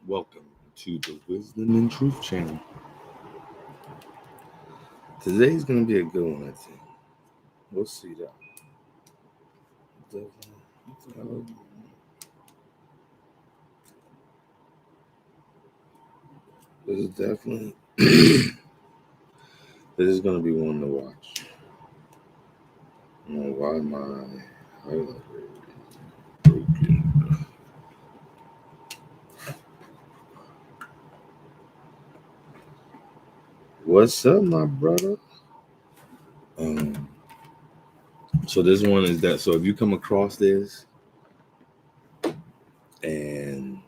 Welcome to the Wisdom and Truth channel. Today's going to be a good one, I think. We'll see that. This is definitely this is going to be one to watch. Oh, why my highlighter broken? What's up, my brother? So this one is that. So if you come across this and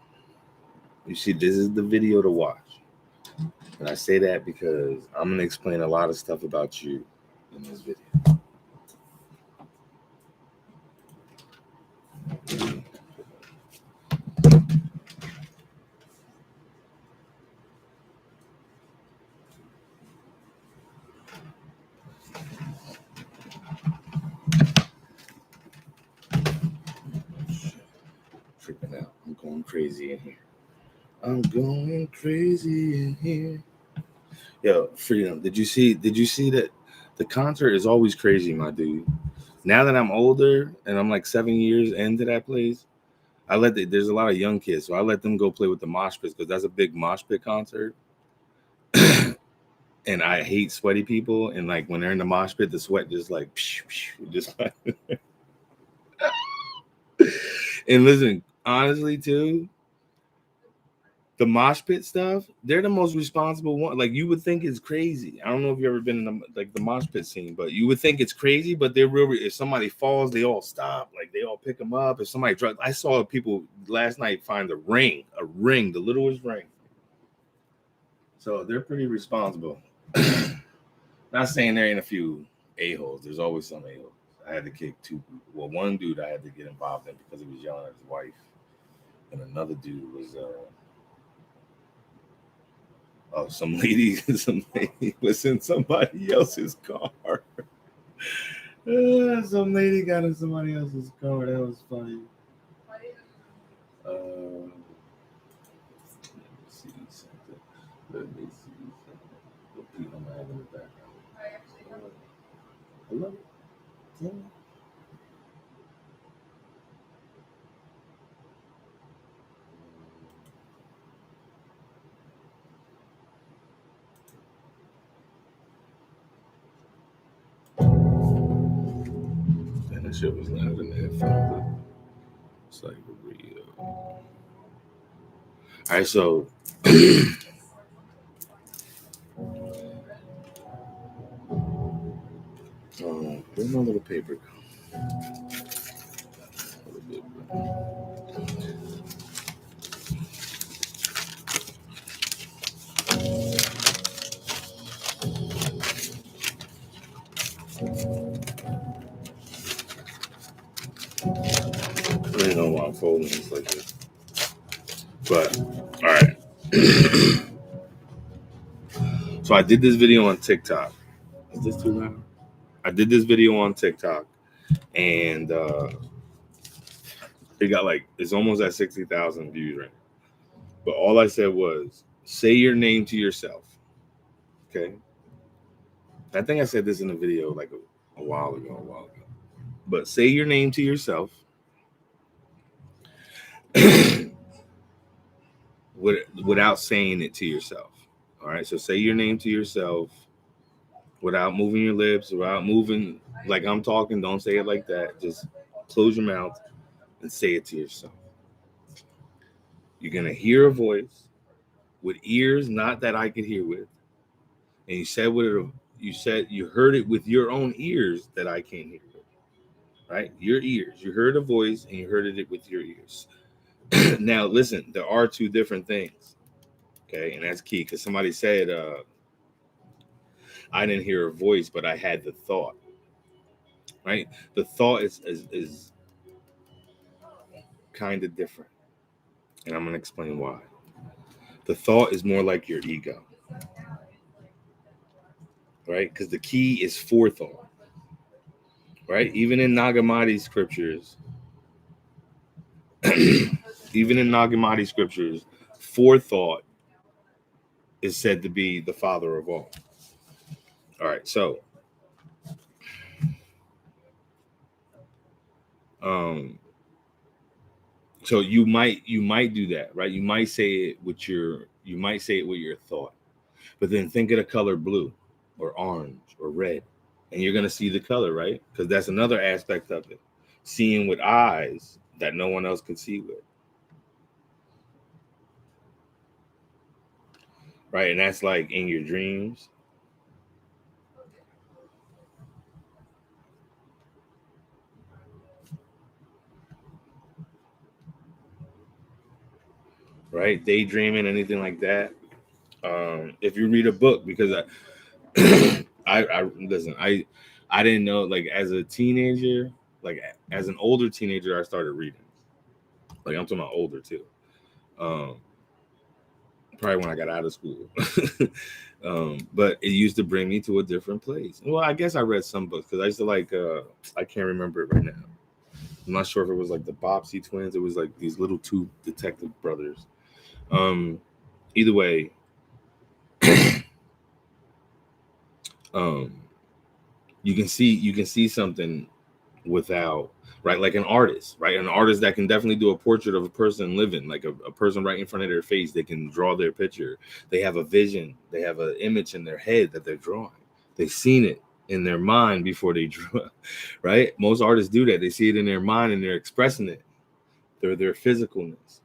you see this is the video to watch, and I say that because I'm going to explain a lot of stuff about you in this video. Freaking out. I'm going crazy in here. I'm going crazy in here. Yo, Freedom, did you see that the concert is always crazy, my dude? Now that I'm older and I'm like 7 years into that place, there's a lot of young kids, so I let them go play with the mosh pits because that's a big mosh pit concert. And I hate sweaty people, and like when they're in the mosh pit, the sweat just like just and listen, honestly too, the mosh pit stuff, they're the most responsible one. Like you would think it's crazy. I don't know if you've ever been in the mosh pit scene, but you would think it's crazy, but they're real. If somebody falls, they all stop. Like they all pick them up. If somebody drugs, I saw people last night find a ring, the littlest ring. So they're pretty responsible. Not saying there ain't a few a-holes. There's always some a-holes. I had to kick two people. Well, one dude I had to get involved in because he was yelling at his wife. And another dude was some lady was in somebody else's car. Some lady got in somebody else's car. That was funny. Let me see something. What people am I having in the background? Hello? And that shit was loud in the headphones. It's like real. All right, so where's my little paper go? I don't know why I'm folding this like this. But all right. So I did this video on TikTok. Is this too loud? I did this video on TikTok, and it got it's almost at 60,000 views right now. But all I said was, say your name to yourself. Okay. I think I said this in a video like a while ago. But say your name to yourself without saying it to yourself. All right. So say your name to yourself without moving your lips, without moving like I'm talking. Don't say it like that. Just close your mouth and say it to yourself. You're going to hear a voice with ears not that I could hear with. And you said you heard it with your own ears that I can't hear with. Right? Your ears. You heard a voice and you heard it with your ears. Now, listen, there are two different things. Okay. And that's key because somebody said, I didn't hear a voice, but I had the thought. Right? The thought is kind of different. And I'm going to explain why. The thought is more like your ego, right? Because the key is forethought, right? Even in Nagamati scriptures, forethought is said to be the father of all. All right, so so you might do that, right? You might say it with your thought, but then think of the color blue or orange or red, and you're gonna see the color, right? Because that's another aspect of it, seeing with eyes that no one else can see with, right? And that's like in your dreams. Right, daydreaming, anything like that. If you read a book, because I listen, I didn't know, like as a teenager, like as an older teenager, I started reading. Like I'm talking about older too. Um, Probably when I got out of school. But it used to bring me to a different place. Well, I guess I read some books because I used to like I can't remember it right now. I'm not sure if it was like the Bobbsey twins. It was like these little two detective brothers. Um, Either way, um, you can see something without, right, like an artist, right, an artist that can definitely do a portrait of a person living, like a person right in front of their face. They can draw their picture. They have a vision, they have an image in their head that they're drawing. They've seen it in their mind before they draw. Right, most artists do that. They see it in their mind and they're expressing it. They're their physicalness.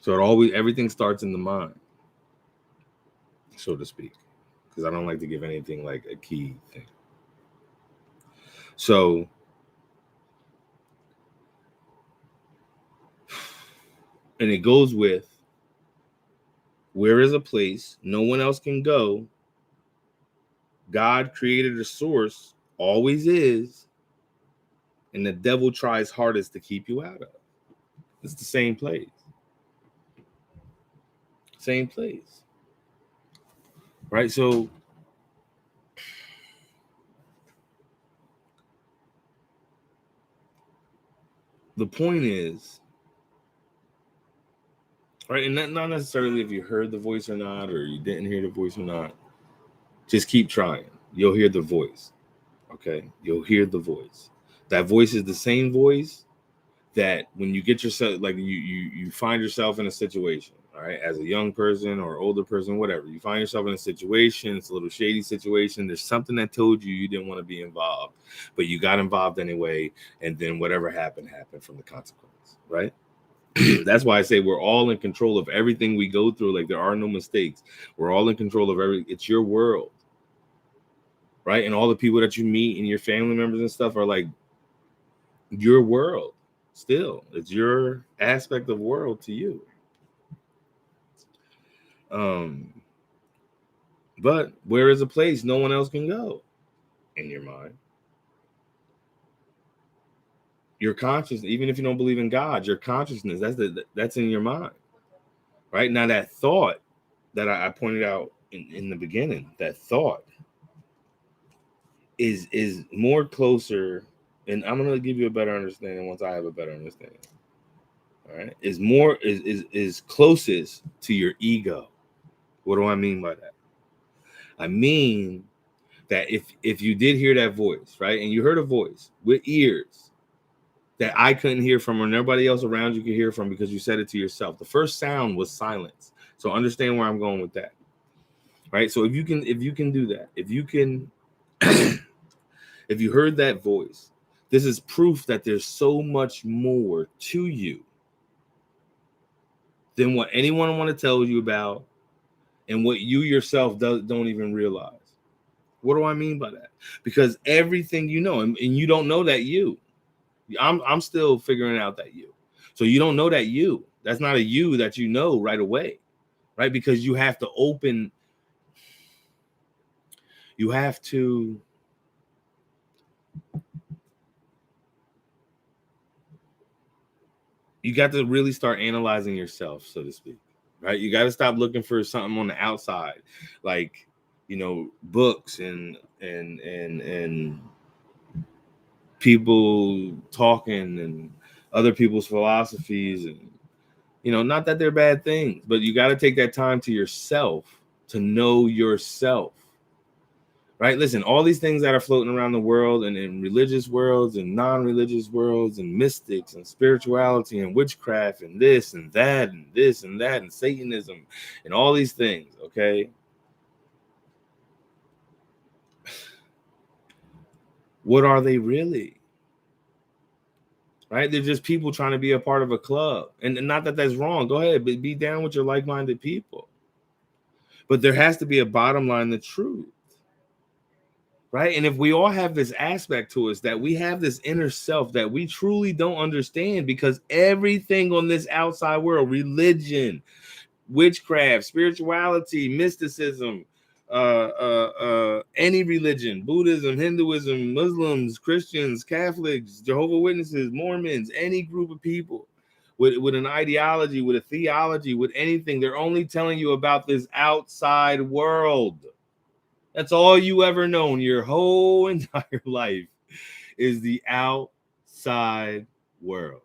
So it always, everything starts in the mind, so to speak, because I don't like to give anything like a key thing. So and it goes with, where is a place no one else can go? God created a source, always is, and the devil tries hardest to keep you out of. It's the same place. Same place. Right? So the point is, right, and not necessarily if you heard the voice or not, or you didn't hear the voice or not, just keep trying. You'll hear the voice. Okay? You'll hear the voice. That voice is the same voice that when you get yourself, like you find yourself in a situation, all right, as a young person or older person, whatever, you find yourself in a situation, it's a little shady situation, there's something that told you you didn't want to be involved, but you got involved anyway, and then whatever happened from the consequence, right? That's why I say we're all in control of everything we go through. Like there are no mistakes. We're all in control of it's your world, right? And all the people that you meet and your family members and stuff are like your world. Still, it's your aspect of world to you. um but where is a place no one else can go? In your mind. Your conscious, even if you don't believe in God, your consciousness, that's in your mind. Right now, that thought that I pointed out in the beginning, that thought is more closer, and I'm going to give you a better understanding once I have a better understanding. All right, is more is closest to your ego. What do I mean by that? I mean that if you did hear that voice, right, and you heard a voice with ears that I couldn't hear from or nobody else around you could hear from because you said it to yourself, the first sound was silence. So understand where I'm going with that, right? So if you can do that, if you can if you heard that voice, this is proof that there's so much more to you than what anyone want to tell you about and what you yourself don't even realize. What do I mean by that? Because everything you know, and you don't know that I'm still figuring out that you. So you don't know that you. That's not a you that you know right away, right? Because you have to open. You have to. You got to really start analyzing yourself, so to speak, right? You got to stop looking for something on the outside, like, you know, books and people talking and other people's philosophies, and, you know, not that they're bad things, but you got to take that time to yourself to know yourself. Right? Listen, all these things that are floating around the world, and in religious worlds and non-religious worlds, and mystics and spirituality and witchcraft and this and that and this and that and Satanism and all these things, okay? What are they really? Right? They're just people trying to be a part of a club. And not that that's wrong. Go ahead, but be down with your like-minded people. But there has to be a bottom line, the truth. Right? And if we all have this aspect to us, that we have this inner self that we truly don't understand, because everything on this outside world, religion, witchcraft, spirituality, mysticism, any religion, Buddhism, Hinduism, Muslims, Christians, Catholics, Jehovah's Witnesses, Mormons, any group of people with an ideology, with a theology, with anything, they're only telling you about this outside world. That's all you ever known your whole entire life, is the outside world.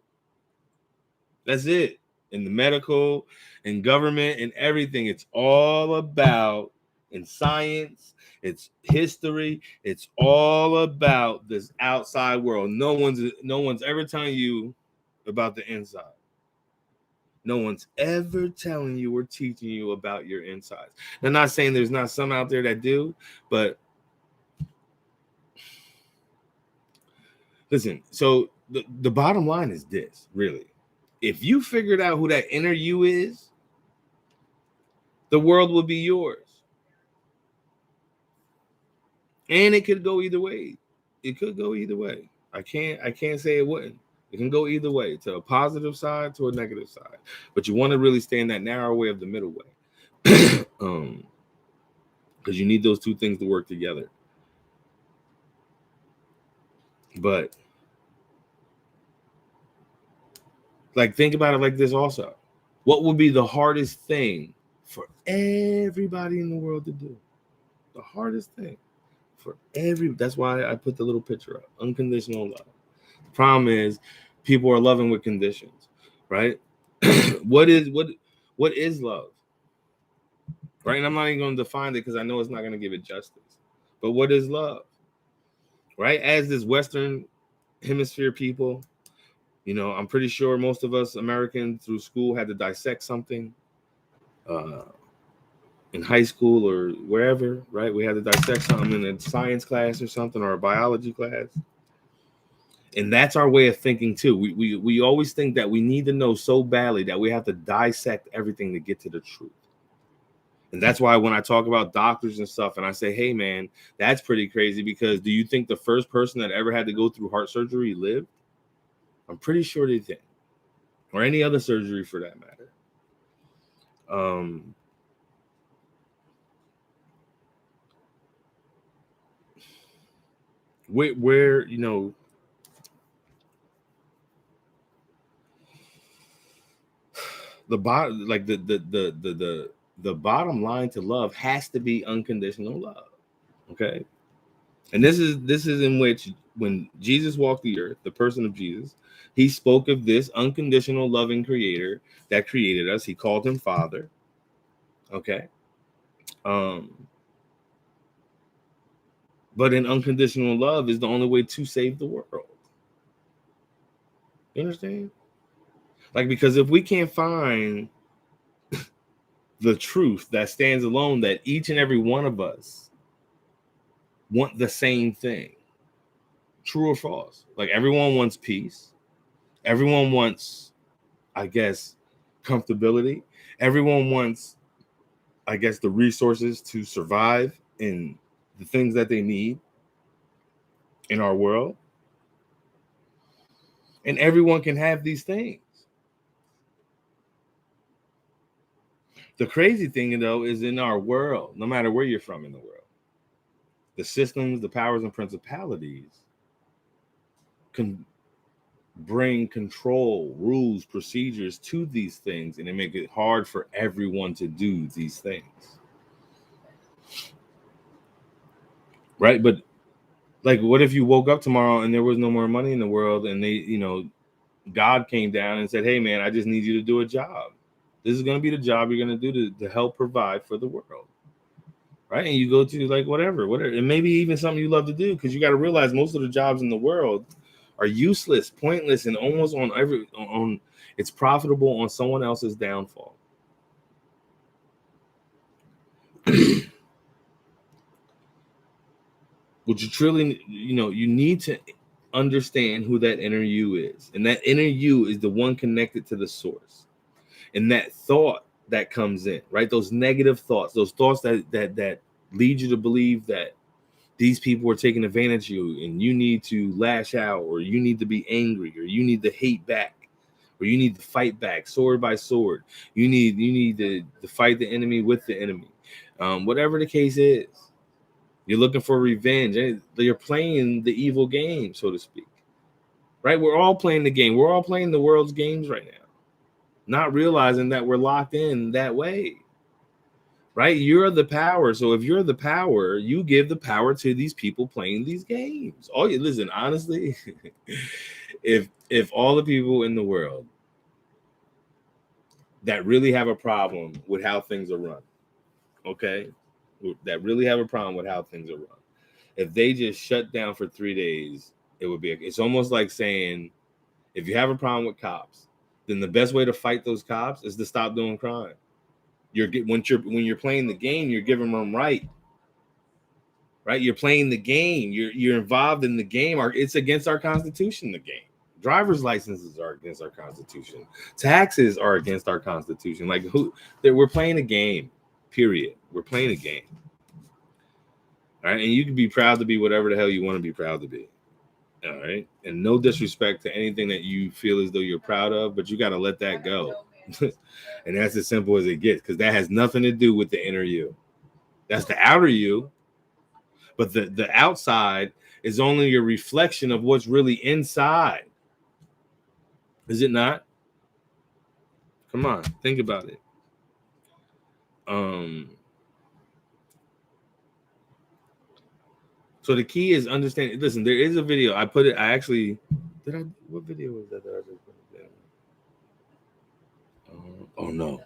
That's it. In the medical and government and everything, it's all about, in science, it's history, it's all about this outside world. No one's ever telling you about the inside. No one's ever telling you or teaching you about your insides. I'm not saying there's not some out there that do, but listen, so the bottom line is this, really. If you figured out who that inner you is, the world will be yours. And it could go either way. It could go either way. I can't say it wouldn't. It can go either way, to a positive side, to a negative side. But you want to really stay in that narrow way of the middle way. Because you need those two things to work together. But like, think about it like this also. What would be the hardest thing for everybody in the world to do? The hardest thing for that's why I put the little picture up. Unconditional love. The problem is people are loving with conditions, right? What is love? Right? And I'm not even going to define it, because I know it's not going to give it justice. But what is love? Right? As this Western hemisphere people, you know, I'm pretty sure most of us Americans through school had to dissect something in high school or wherever, right? We had to dissect something in a science class or something, or a biology class. And that's our way of thinking too. We always think that we need to know so badly that we have to dissect everything to get to the truth. And that's why when I talk about doctors and stuff, and I say, hey man, that's pretty crazy, because do you think the first person that ever had to go through heart surgery lived? I'm pretty sure they did. Or any other surgery for that matter. Where you know, the bottom, like the bottom line to love has to be unconditional love. Okay. And this is in which, when Jesus walked the earth, the person of Jesus, he spoke of this unconditional loving creator that created us. He called him Father. Okay. But in unconditional love is the only way to save the world. You understand? Like, because if we can't find the truth that stands alone, that each and every one of us want the same thing, true or false? Like, everyone wants peace. Everyone wants, I guess, comfortability. Everyone wants, I guess, the resources to survive in the things that they need in our world. And everyone can have these things. The crazy thing, though, is in our world, no matter where you're from in the world, the systems, the powers, and principalities can bring control, rules, procedures to these things, and they make it hard for everyone to do these things. Right? But like, what if you woke up tomorrow and there was no more money in the world, and God came down and said, hey man, I just need you to do a job. This is going to be the job you're going to do to help provide for the world. Right? And you go to like whatever, and maybe even something you love to do, because you got to realize most of the jobs in the world are useless, pointless, and almost it's profitable on someone else's downfall. What you truly, you need to understand who that inner you is. And that inner you is the one connected to the source. And that thought that comes in, right? Those negative thoughts, those thoughts that lead you to believe that these people are taking advantage of you and you need to lash out, or you need to be angry, or you need to hate back, or you need to fight back sword by sword. You need to fight the enemy with the enemy. Whatever the case is, you're looking for revenge. You're playing the evil game, so to speak. Right? We're all playing the game. We're all playing the world's games right now, not realizing that we're locked in that way. Right? You're the power. So if you're the power, you give the power to these people playing these games. Listen, honestly, if all the people in the world that really have a problem with how things are run, okay, that really have a problem with how things are run, if they just shut down for 3 days, it's almost like saying, if you have a problem with cops, then the best way to fight those cops is to stop doing crime. When you're playing the game, you're giving them right. You're playing the game. You're involved in the game. It's against our Constitution. The game. Driver's licenses are against our Constitution. Taxes are against our Constitution. We're playing a game. Period. We're playing a game. All right, and you can be proud to be whatever the hell you want to be proud to be. All right, and no disrespect to anything that you feel as though you're proud of, but you got to let that go. And that's as simple as it gets, because that has nothing to do with the inner you. That's the outer you. But the outside is only a reflection of what's really inside. Is it not? Come on, think about it. So the key is understanding. Listen, there is a video. What video was that I just put down? Oh no,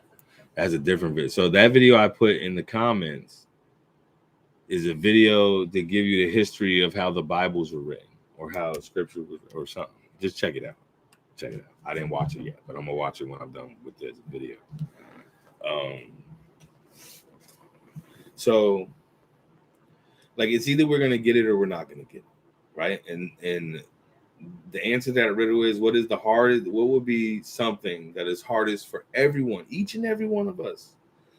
that's a different video. So that video I put in the comments is a video to give you the history of how the Bibles were written, or how scripture was, or something. Just check it out. I didn't watch it yet, but I'm gonna watch it when I'm done with this video. So like, it's either we're gonna get it or we're not gonna get it, right? And the answer to that riddle is, what is the hardest? What would be something that is hardest for everyone, each and every one of us?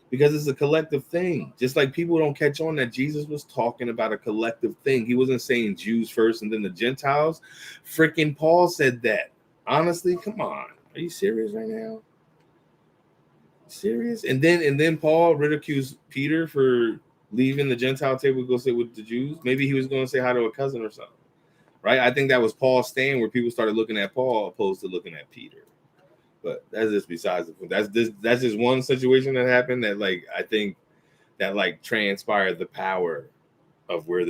Because it's a collective thing. Just like people don't catch on that Jesus was talking about a collective thing. He wasn't saying Jews first and then the Gentiles. Freaking Paul said that. Honestly, come on. Are you serious right now? Serious? And then Paul ridicules Peter for leaving the Gentile table to go sit with the Jews. Maybe he was going to say hi to a cousin or something. Right? I think that was Paul's stand, where people started looking at Paul opposed to looking at Peter. But that's just besides the point. That's just one situation that happened that, like, I think that, like, transpired the power of what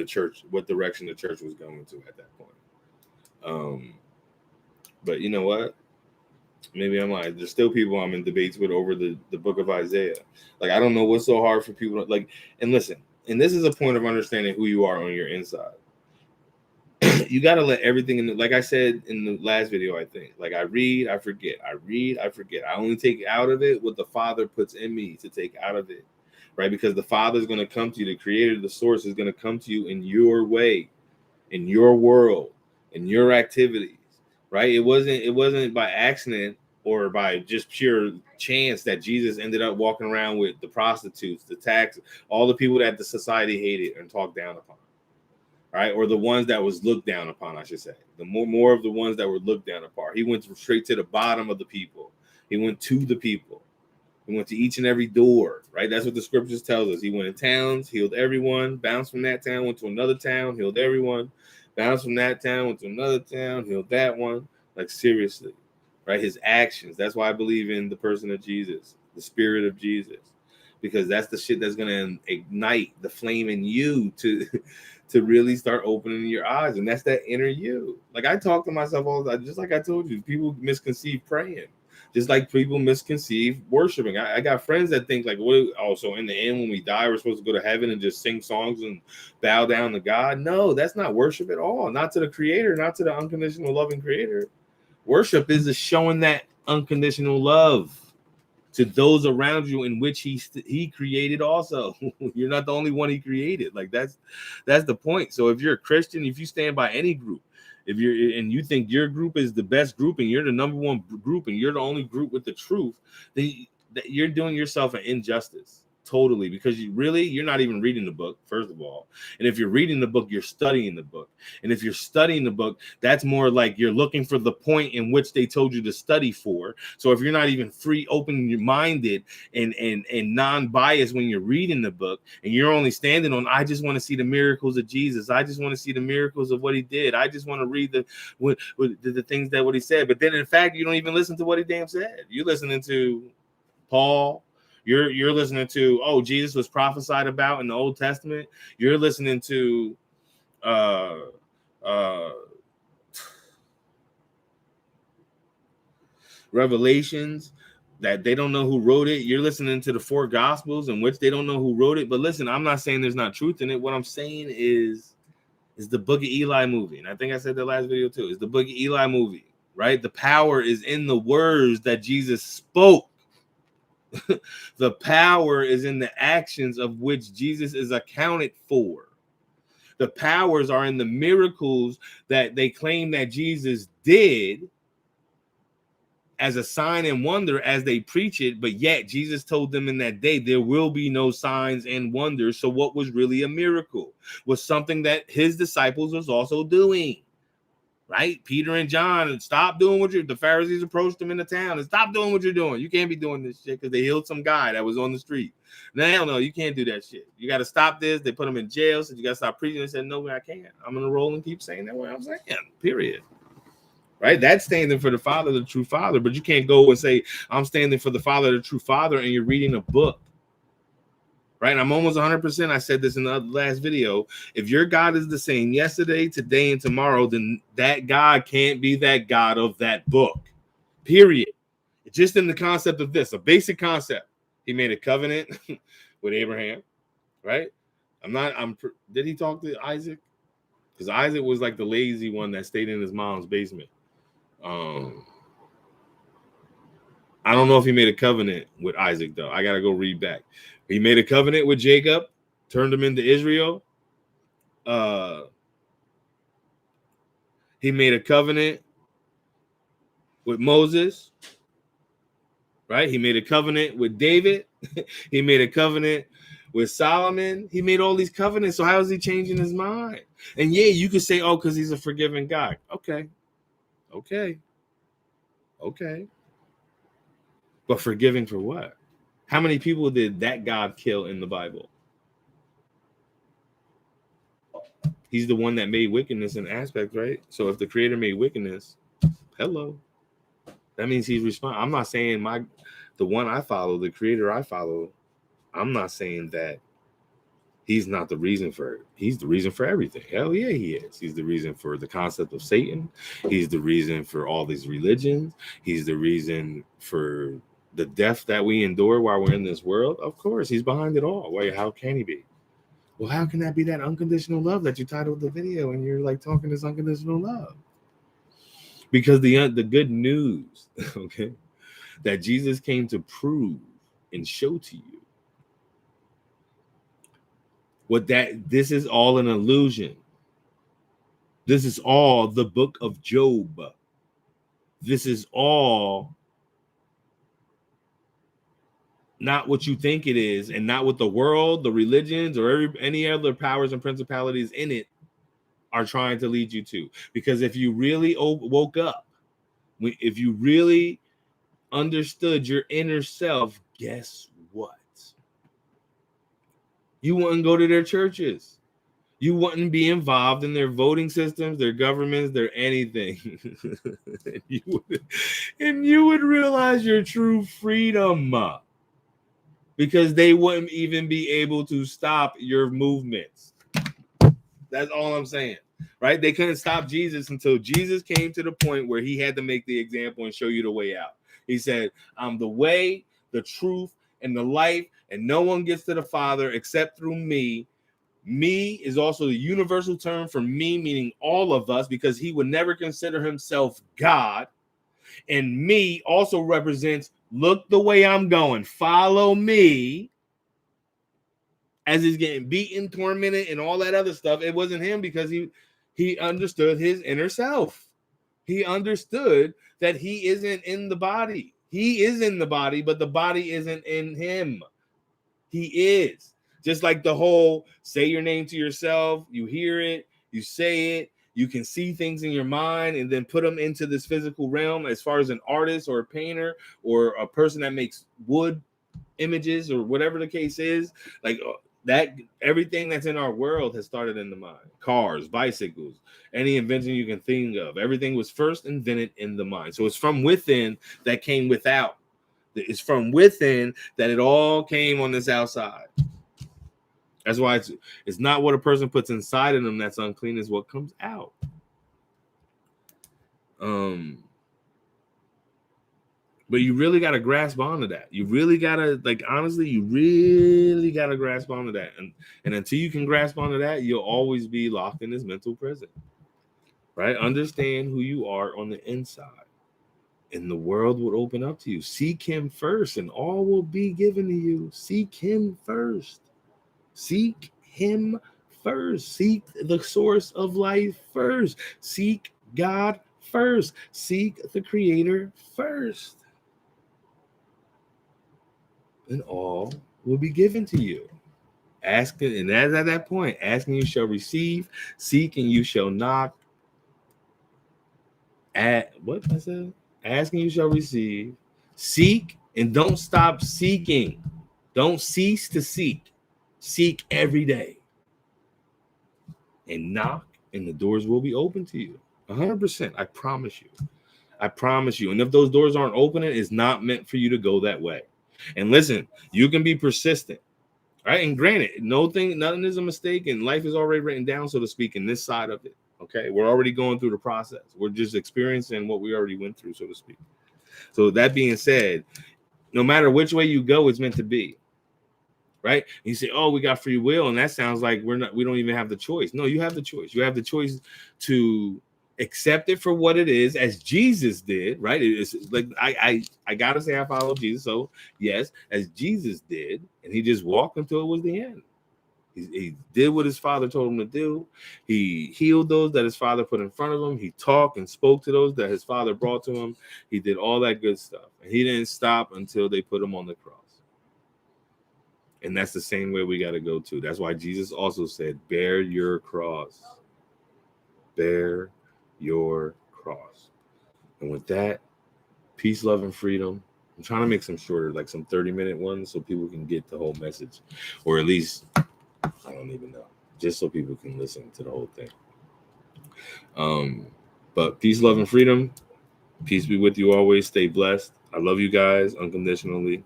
direction the church was going to at that point. But you know what? Maybe I'm like, there's still people I'm in debates with over the book of Isaiah. Like, I don't know what's so hard for people to, like, and listen, and this is a point of understanding who you are on your inside. You got to let everything in. Like I said in the last video, I think, like, I read, I forget. I read, I forget. I only take out of it what the Father puts in me to take out of it, right? Because the Father is going to come to you. The Creator, the Source, is going to come to you in your way, in your world, in your activities, right? It wasn't by accident or by just pure chance that Jesus ended up walking around with the prostitutes, the tax, all the people that the society hated and talked down upon. Right, or the ones that was looked down upon, I should say. The more of the ones that were looked down upon. He went straight to the bottom of the people. He went to the people. He went to each and every door, right? That's what the scriptures tells us. He went in towns, healed everyone, bounced from that town, went to another town, healed everyone, bounced from that town, went to another town, healed that one, Like seriously, right? His actions. That's why I believe in the person of Jesus, the spirit of Jesus, because that's the shit that's gonna ignite the flame in you to to really start opening your eyes, and that's that inner you. Like I talk to myself all the time, just like I told you, people misconceive praying. Just like people misconceive worshiping. I got friends that think like, what? Also, in the end, when we die, we're supposed to go to heaven and just sing songs and bow down to God. No, that's not worship at all. Not to the Creator, not to the unconditional loving Creator. Worship is showing that unconditional love to those around you, in which he created also. You're not the only one he created. Like that's the point. So if you're a Christian, if you stand by any group, if you're and you think your group is the best group and you're the number one group and you're the only group with the truth, then you're doing yourself an injustice. Totally, because you're not even reading the book, first of all. And if you're reading the book, you're studying the book. And if you're studying the book, that's more like you're looking for the point in which they told you to study for. So if you're not even free, open-minded and non-biased when you're reading the book, and you're only standing on, I just want to see the miracles of Jesus. I just want to see the miracles of what he did. I just want to read the things that what he said. But then in fact, you don't even listen to what he damn said. You're listening to Paul. You're listening to, oh, Jesus was prophesied about in the Old Testament. You're listening to Revelations that they don't know who wrote it. You're listening to the four Gospels in which they don't know who wrote it. But listen, I'm not saying there's not truth in it. What I'm saying is the Book of Eli movie. And I think I said that last video too. Is the Book of Eli movie, right? The power is in the words that Jesus spoke. The power is in the actions of which Jesus is accounted for. The powers are in the miracles that they claim that Jesus did as a sign and wonder as they preach it, but yet Jesus told them in that day there will be no signs and wonders. So what was really a miracle was something that his disciples was also doing. Right? Peter and John, and stop doing what the Pharisees approached them in the town and stop doing what you're doing. You can't be doing this shit because they healed some guy that was on the street. Now, no, you can't do that shit. You got to stop this. They put him in jail. So you got to stop preaching. They said, no, I can't. I'm going to roll and keep saying that way I'm saying. Period. Right? That's standing for the Father, the true Father. But you can't go and say, I'm standing for the Father, the true Father, and you're reading a book. Right? And I'm almost 100%. I said this in the last video. If your God is the same yesterday, today, and tomorrow, then that God can't be that God of that book. Period. Just in the concept of this, a basic concept. He made a covenant with Abraham, right? Did he talk to Isaac? Because Isaac was like the lazy one that stayed in his mom's basement. I don't know if he made a covenant with Isaac, though. I got to go read back. He made a covenant with Jacob, turned him into Israel. He made a covenant with Moses, right? He made a covenant with David. He made a covenant with Solomon. He made all these covenants. So how is he changing his mind? And yeah, you could say, oh, because he's a forgiving God. Okay. But forgiving for what? How many people did that God kill in the Bible? He's the one that made wickedness in aspects, right? So if the Creator made wickedness, hello, that means he's responsible. I'm not saying the one I follow, the Creator I follow, I'm not saying that he's not the reason for it. He's the reason for everything. Hell yeah, he is. He's the reason for the concept of Satan. He's the reason for all these religions. He's the reason for the death that we endure while we're in this world. Of course, he's behind it all. Why? How can he be? Well, how can that be that unconditional love that you titled the video and you're like talking this unconditional love? Because the good news, okay, that Jesus came to prove and show to you this is all an illusion. This is all the book of Job. This is all not what you think it is, and not what the world, the religions, or any other powers and principalities in it are trying to lead you to. Because if you really woke up, if you really understood your inner self, guess what? You wouldn't go to their churches. You wouldn't be involved in their voting systems, their governments, their anything. and you would realize your true freedom, because they wouldn't even be able to stop your movements. That's all I'm saying, right? They couldn't stop Jesus until Jesus came to the point where he had to make the example and show you the way out. He said, I'm the way, the truth, and the life, and no one gets to the Father except through me. Me is also the universal term for me, meaning all of us, because he would never consider himself God. And me also represents, look the way I'm going, follow me. As he's getting beaten, tormented, and all that other stuff, it wasn't him, because he understood his inner self. He understood that he isn't in the body. He is in the body, but the body isn't in him. He is. Just like the whole say your name to yourself, you hear it, you say it, you can see things in your mind and then put them into this physical realm. As far as an artist or a painter or a person that makes wood images or whatever the case is, like that, everything that's in our world has started in the mind. Cars, bicycles, any invention you can think of, everything was first invented in the mind. So it's from within that came without. It's from within that it all came on this outside. That's why it's not what a person puts inside of them that's unclean, is what comes out. But you really got to grasp onto that. You really got to, like, honestly, you really got to grasp onto that. And until you can grasp onto that, you'll always be locked in this mental prison, right? Understand who you are on the inside, and the world will open up to you. Seek him first, and all will be given to you. Seek him first. Seek him first. Seek the source of life first. Seek God first. Seek the Creator first. And all will be given to you. Asking, and as at that point, asking you shall receive, seeking you shall knock. What I said? Asking you shall receive. Seek, and don't stop seeking. Don't cease to seek. Seek every day. And knock, and the doors will be open to you. 100%. I promise you. I promise you. And if those doors aren't opening, it's not meant for you to go that way. And listen, you can be persistent, right? And granted, nothing is a mistake, and life is already written down, so to speak, in this side of it. Okay, we're already going through the process. We're just experiencing what we already went through, so to speak. So that being said, no matter which way you go, it's meant to be. Right? And you say, "Oh, we got free will," and that sounds like we don't even have the choice. No, you have the choice. You have the choice to accept it for what it is, as Jesus did. Right? It's like I gotta say I follow Jesus. So yes, as Jesus did, and he just walked until it was the end. He did what his father told him to do. He healed those that his father put in front of him. He talked and spoke to those that his father brought to him. He did all that good stuff, and he didn't stop until they put him on the cross. And that's the same way we got to go to. That's why Jesus also said, bear your cross. Bear your cross. And with that, peace, love, and freedom. I'm trying to make some shorter, like some 30-minute ones, so people can get the whole message. Or at least, I don't even know, just so people can listen to the whole thing. But peace, love, and freedom. Peace be with you always. Stay blessed. I love you guys unconditionally.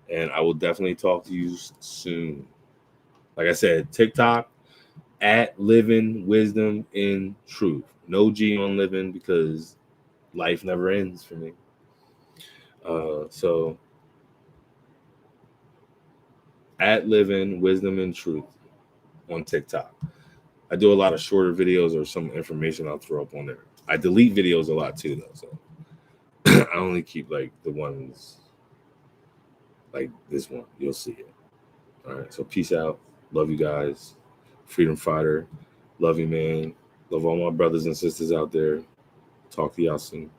And I will definitely talk to you soon. Like I said, TikTok at Living Wisdom in Truth. No G on living, because life never ends for me. So at Living Wisdom in Truth on TikTok. I do a lot of shorter videos or some information I'll throw up on there. I delete videos a lot too, though. So I only keep like the ones like this one. You'll see it. All right. So peace out. Love you guys. Freedom fighter. Love you, man. Love all my brothers and sisters out there. Talk to y'all soon.